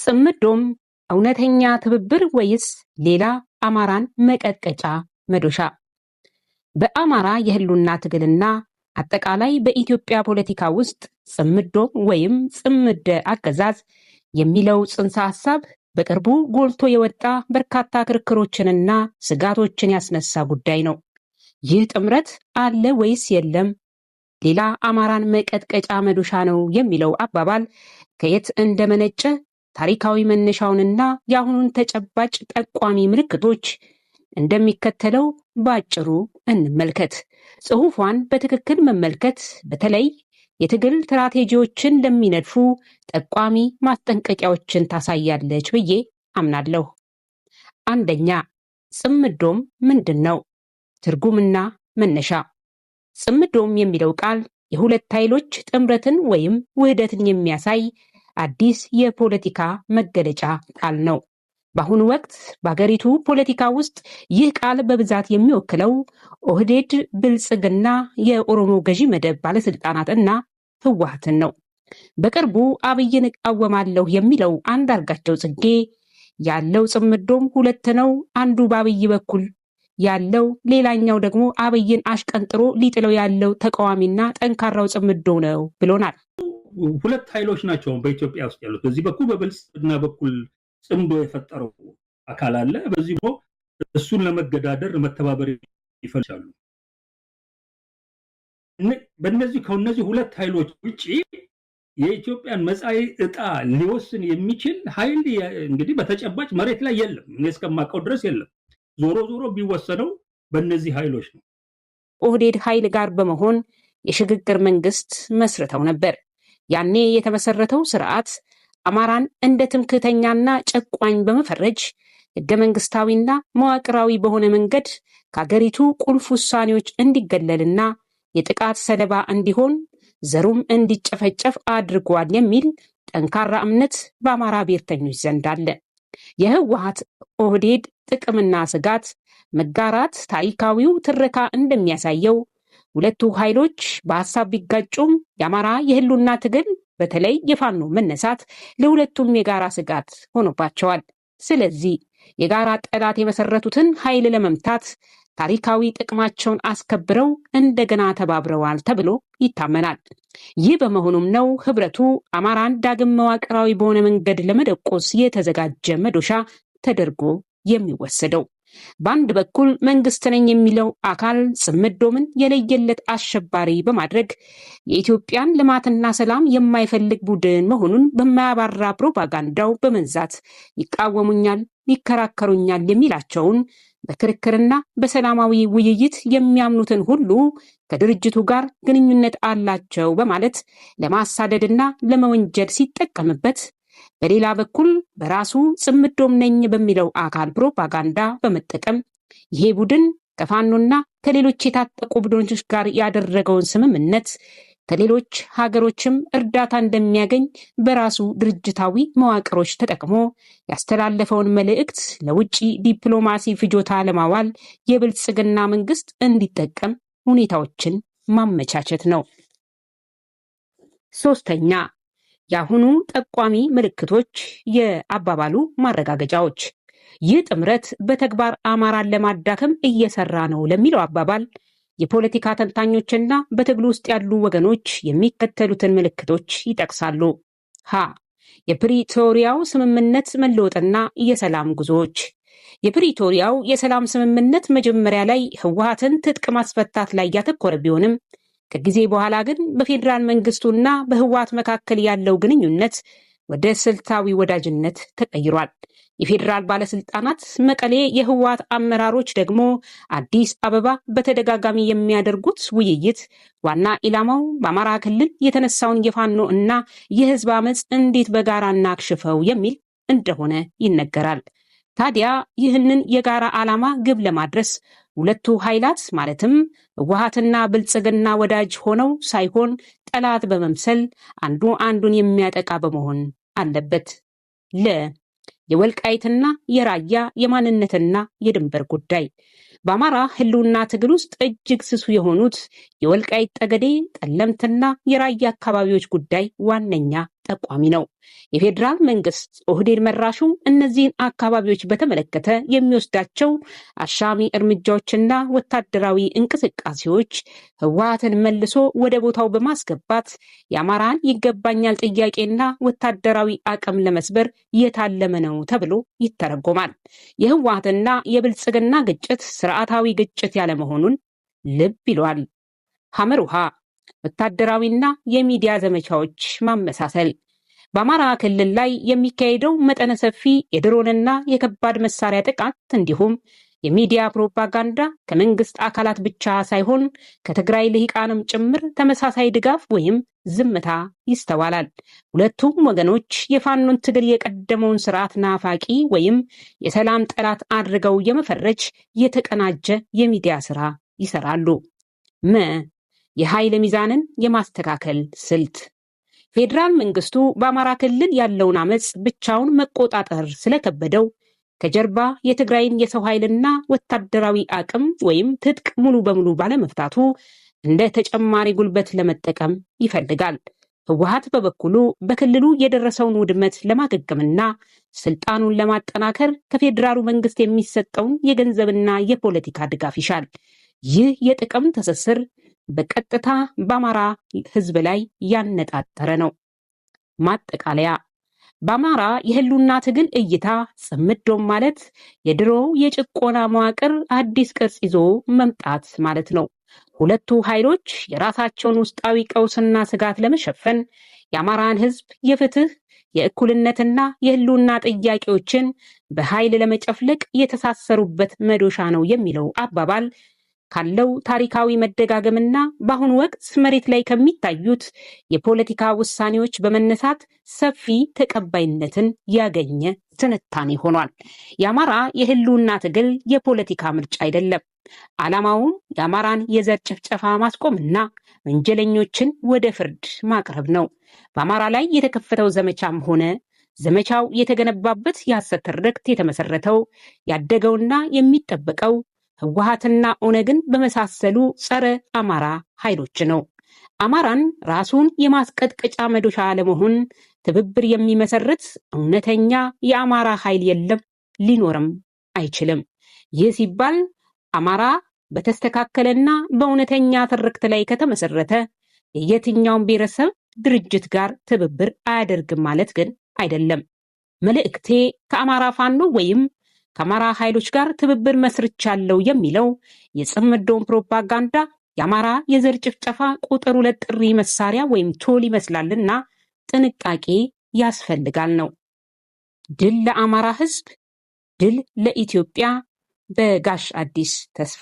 ጽምዶም እውነተኛ ትብብር ወይስ ሌላ አማራን መቀጥቀጫ መዶሻ? በአማራ የህልውና ትግልና አጠቃላይ በኢትዮጵያ ፖለቲካ ውስጥ ጽምዶም ወይም ጽምደ አገዛዝ የሚለው ጽንሰ ሐሳብ በቅርቡ ጎልቶ የወጣ በርካታ ክርክሮችንና ስጋቶችን ያስነሳ ጉዳይ ነው። ይህ ጥምረት አለ ወይስ የለም? ሌላ አማራን መቀጥቀጫ መዶሻ ነው የሚለው አባባል ከየት እንደመነጨ ታሪካዊ መነሻውንና የአሁኑን ተጨባጭ ጠቋሚ ምልክቶች እንደሚከተለው በአጭሩ እንመልከት። ጽሑፏን በትክክል መመልከት በተለይ የትግል ስትራቴጂዎችን ለሚነድፉ ጠቋሚ ማስጠንቀቂያዎችን ታሳያለች ብዬ አምናለሁ። አንደኛ፣ ጽምዶም ምንድን ነው? ትርጉምና መነሻ። ጽምዶም የሚለው ቃል የሁለት ኃይሎች ጥምረትን ወይም ውህደትን የሚያሳይ አዲስ የፖለቲካ መገለጫ ቃል ነው። በአሁኑ ወቅት በአገሪቱ ፖለቲካ ውስጥ ይህ ቃል በብዛት የሚወክለው ኦህዴድ፣ ብልጽግና፣ የኦሮሞ ገዢ መደብ ባለስልጣናት እና ህወሓትን ነው። በቅርቡ አብይን እቃወማለሁ የሚለው አንዳርጋቸው ጽጌ ያለው ጽምዶም ሁለት ነው። አንዱ በአብይ በኩል ያለው፣ ሌላኛው ደግሞ አብይን አሽቀንጥሮ ሊጥለው ያለው ተቃዋሚና ጠንካራው ጽምዶ ነው ብሎናል። ሁለት ኃይሎች ናቸው በኢትዮጵያ ውስጥ ያሉት። በዚህ በኩል በብልጽግና በኩል ጽምዶ የፈጠረው አካል አለ። በዚህ ደግሞ እሱን ለመገዳደር መተባበር ይፈልጋሉ። ከነዚህ ሁለት ኃይሎች ውጪ የኢትዮጵያን መጻኢ ዕጣ ሊወስን የሚችል ኃይል እንግዲህ በተጨባጭ መሬት ላይ የለም። እኔ እስከማውቀው ድረስ የለም። ዞሮ ዞሮ ቢወሰነው በእነዚህ ኃይሎች ነው። ኦህዴድ ኃይል ጋር በመሆን የሽግግር መንግስት መስርተው ነበር። ያኔ የተመሰረተው ስርዓት አማራን እንደ ትምክህተኛና ጨቋኝ በመፈረጅ ህገ መንግስታዊና መዋቅራዊ በሆነ መንገድ ከአገሪቱ ቁልፍ ውሳኔዎች እንዲገለልና የጥቃት ሰለባ እንዲሆን ዘሩም እንዲጨፈጨፍ አድርጓል የሚል ጠንካራ እምነት በአማራ ብሔርተኞች ዘንድ አለ። የህወሓት ኦህዴድ ጥቅምና ስጋት መጋራት ታሪካዊው ትረካ እንደሚያሳየው ሁለቱ ኃይሎች በሐሳብ ቢጋጩም የአማራ የህልውና ትግል በተለይ የፋኖ መነሳት ለሁለቱም የጋራ ስጋት ሆኖባቸዋል። ስለዚህ የጋራ ጠላት የመሰረቱትን ኃይል ለመምታት ታሪካዊ ጥቅማቸውን አስከብረው እንደገና ተባብረዋል ተብሎ ይታመናል። ይህ በመሆኑም ነው ህብረቱ አማራን ዳግም መዋቅራዊ በሆነ መንገድ ለመደቆስ የተዘጋጀ መዶሻ ተደርጎ የሚወሰደው። በአንድ በኩል መንግስት ነኝ የሚለው አካል ጽምዶምን የለየለት አሸባሪ በማድረግ የኢትዮጵያን ልማትና ሰላም የማይፈልግ ቡድን መሆኑን በማያባራ ፕሮፓጋንዳው በመንዛት ይቃወሙኛል፣ ይከራከሩኛል የሚላቸውን በክርክርና በሰላማዊ ውይይት የሚያምኑትን ሁሉ ከድርጅቱ ጋር ግንኙነት አላቸው በማለት ለማሳደድና ለመወንጀል ሲጠቀምበት፣ በሌላ በኩል በራሱ ጽምዶም ነኝ በሚለው አካል ፕሮፓጋንዳ በመጠቀም ይሄ ቡድን ከፋኖና ከሌሎች የታጠቁ ቡድኖች ጋር ያደረገውን ስምምነት ከሌሎች ሀገሮችም እርዳታ እንደሚያገኝ በራሱ ድርጅታዊ መዋቅሮች ተጠቅሞ ያስተላለፈውን መልእክት ለውጭ ዲፕሎማሲ ፍጆታ ለማዋል የብልጽግና መንግስት እንዲጠቀም ሁኔታዎችን ማመቻቸት ነው። ሶስተኛ፣ የአሁኑ ጠቋሚ ምልክቶች፣ የአባባሉ ማረጋገጫዎች። ይህ ጥምረት በተግባር አማራን ለማዳከም እየሰራ ነው ለሚለው አባባል የፖለቲካ ተንታኞችና በትግሉ ውስጥ ያሉ ወገኖች የሚከተሉትን ምልክቶች ይጠቅሳሉ። ሀ የፕሪቶሪያው ስምምነት መለወጥና የሰላም ጉዞዎች። የፕሪቶሪያው የሰላም ስምምነት መጀመሪያ ላይ ህወሓትን ትጥቅ ማስፈታት ላይ ያተኮረ ቢሆንም ከጊዜ በኋላ ግን በፌዴራል መንግስቱና በህወሓት መካከል ያለው ግንኙነት ወደ ስልታዊ ወዳጅነት ተቀይሯል። የፌዴራል ባለስልጣናት መቀሌ፣ የህወሓት አመራሮች ደግሞ አዲስ አበባ በተደጋጋሚ የሚያደርጉት ውይይት ዋና ኢላማው በአማራ ክልል የተነሳውን የፋኖ እና የህዝብ አመፅ እንዴት በጋራ እናክሽፈው የሚል እንደሆነ ይነገራል። ታዲያ ይህንን የጋራ ዓላማ ግብ ለማድረስ ሁለቱ ኃይላት ማለትም ህወሓትና ብልጽግና ወዳጅ ሆነው ሳይሆን ጠላት በመምሰል አንዱ አንዱን የሚያጠቃ በመሆን አለበት። የወልቃይትና የራያ የማንነትና የድንበር ጉዳይ። በአማራ ህልውና ትግል ውስጥ እጅግ ስሱ የሆኑት የወልቃይት ጠገዴ፣ ጠለምትና የራያ አካባቢዎች ጉዳይ ዋነኛ ጠቋሚ ነው። የፌዴራል መንግስት ኦህዴድ መራሹ እነዚህን አካባቢዎች በተመለከተ የሚወስዳቸው አሻሚ እርምጃዎችና ወታደራዊ እንቅስቃሴዎች ህወሓትን መልሶ ወደ ቦታው በማስገባት የአማራን ይገባኛል ጥያቄና ወታደራዊ አቅም ለመስበር የታለመ ነው ተብሎ ይተረጎማል። የህወሓትና የብልጽግና ግጭት ስርዓታዊ ግጭት ያለመሆኑን ልብ ይሏል። ሐመሩሃ ወታደራዊና የሚዲያ ዘመቻዎች ማመሳሰል። በአማራ ክልል ላይ የሚካሄደው መጠነ ሰፊ የድሮንና የከባድ መሳሪያ ጥቃት እንዲሁም የሚዲያ ፕሮፓጋንዳ ከመንግስት አካላት ብቻ ሳይሆን ከትግራይ ልሂቃንም ጭምር ተመሳሳይ ድጋፍ ወይም ዝምታ ይስተዋላል። ሁለቱም ወገኖች የፋኖን ትግል የቀደመውን ስርዓት ናፋቂ ወይም የሰላም ጠላት አድርገው የመፈረጅ የተቀናጀ የሚዲያ ስራ ይሰራሉ። የኃይል ሚዛንን የማስተካከል ስልት። ፌዴራል መንግስቱ በአማራ ክልል ያለውን አመፅ ብቻውን መቆጣጠር ስለከበደው ከጀርባ የትግራይን የሰው ኃይልና ወታደራዊ አቅም ወይም ትጥቅ ሙሉ በሙሉ ባለመፍታቱ እንደ ተጨማሪ ጉልበት ለመጠቀም ይፈልጋል። ህወሓት በበኩሉ በክልሉ የደረሰውን ውድመት ለማገገምና ስልጣኑን ለማጠናከር ከፌዴራሉ መንግስት የሚሰጠውን የገንዘብና የፖለቲካ ድጋፍ ይሻል። ይህ የጥቅም ትስስር በቀጥታ በአማራ ህዝብ ላይ ያነጣጠረ ነው። ማጠቃለያ። በአማራ የህልውና ትግል እይታ ጽምዶም ማለት የድሮው የጭቆና መዋቅር አዲስ ቅርጽ ይዞ መምጣት ማለት ነው። ሁለቱ ኃይሎች የራሳቸውን ውስጣዊ ቀውስና ስጋት ለመሸፈን የአማራን ህዝብ የፍትህ፣ የእኩልነትና የህልውና ጥያቄዎችን በኃይል ለመጨፍለቅ የተሳሰሩበት መዶሻ ነው የሚለው አባባል ካለው ታሪካዊ መደጋገምና በአሁኑ ወቅት መሬት ላይ ከሚታዩት የፖለቲካ ውሳኔዎች በመነሳት ሰፊ ተቀባይነትን ያገኘ ትንታኔ ሆኗል። የአማራ የህልውና ትግል የፖለቲካ ምርጫ አይደለም። ዓላማውም የአማራን የዘር ጭፍጨፋ ማስቆምና ወንጀለኞችን ወደ ፍርድ ማቅረብ ነው። በአማራ ላይ የተከፈተው ዘመቻም ሆነ ዘመቻው የተገነባበት የሐሰት ትርክት የተመሰረተው ያደገውና የሚጠበቀው ህወሓትና ኦነግን በመሳሰሉ ጸረ አማራ ኃይሎች ነው። አማራን ራሱን የማስቀጥቀጫ መዶሻ ለመሆን ትብብር የሚመሰርት እውነተኛ የአማራ ኃይል የለም፣ ሊኖርም አይችልም። ይህ ሲባል አማራ በተስተካከለና በእውነተኛ ትርክት ላይ ከተመሰረተ የየትኛውን ብሔረሰብ ድርጅት ጋር ትብብር አያደርግም ማለት ግን አይደለም። መልእክቴ ከአማራ ፋኖ ወይም ከአማራ ኃይሎች ጋር ትብብር መስርቻለሁ የሚለው የጽምዶን ፕሮፓጋንዳ የአማራ የዘር ጭፍጨፋ ቁጥር 2 ጥሪ መሳሪያ ወይም ቶል ይመስላልና ጥንቃቄ ያስፈልጋል ነው። ድል ለአማራ ህዝብ፣ ድል ለኢትዮጵያ። በጋሽ አዲስ ተስፋ